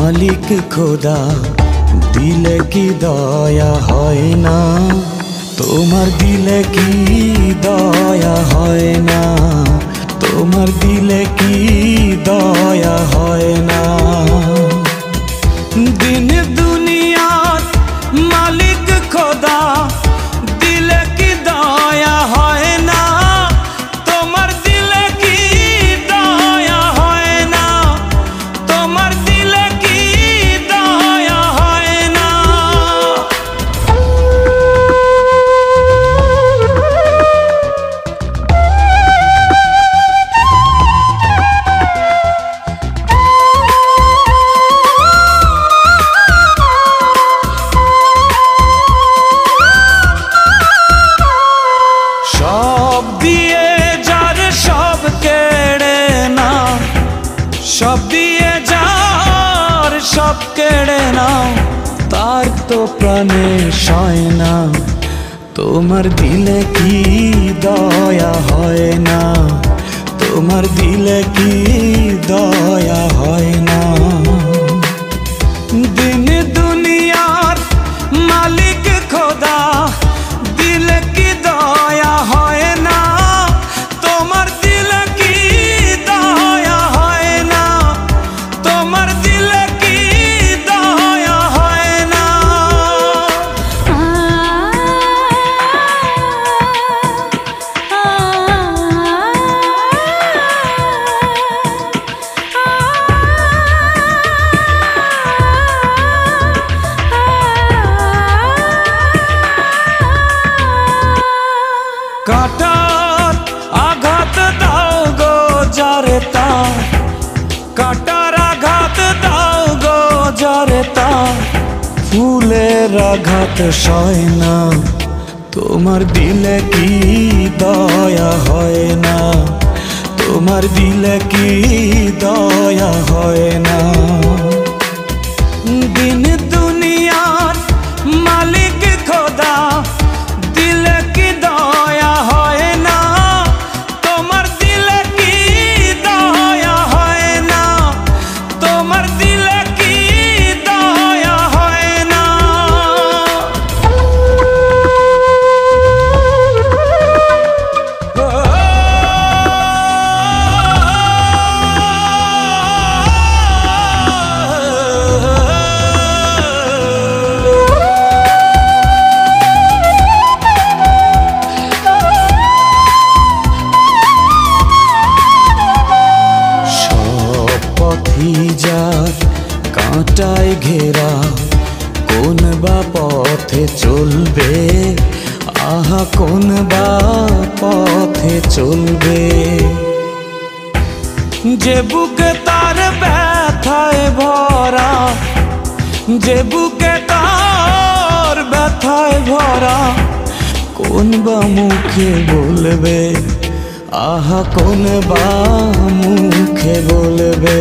মালিক খোদা দিলে কি দয়া হয় না, তোমার দিলে কি দয়া হয় না, তোমার দিলে কি দয়া হয় না। দিন দুনিয়ার মালিক খোদা দিলে কি দয়া হয় না, তোমার দিলে কি দয়া হয় না, তোমার দিলে কি দয়া হয় না। সব দিয়ে যার সব কেড়ে না, সব দিয়ে যার সব কেড়ে না, তার তো প্রাণে সয় না, তোমার দিলে কি দয়া হয় না, তোমার দিলে কি দয়া হয় না। দিন দুনিয়ার মালিক খোদা দিলে কি দয়া হয় না, তোমার দিলে কি দয়া হয় না, তোমার দিলে কি দয়া হয় না। কাটার আঘাত দাও গো যারে তার, কাটার আঘাত দাও গো যারে তার, ফুলের আঘাত সয় না, তোমার দিলে কি দয়া হয় না, তোমার দিলে কি দয়া হয় না। দিন দুনিয়ার মালিক খোদা দিলে কি দয়া হয় না, তোমার দিলে কি দয়া হয় না, তোমার দিলে কি দয়া হয় না। যার কাঁটায় ঘেরা কোন বা পথে চলবে, আহা কোন বা পথে চলবে। যে বুকে তার ব্যথায় ভরা, যে বুকে তার ব্যথায় ভরা, কোন বা মুখে বলবে, আহা কোন বা মুখে বলবে।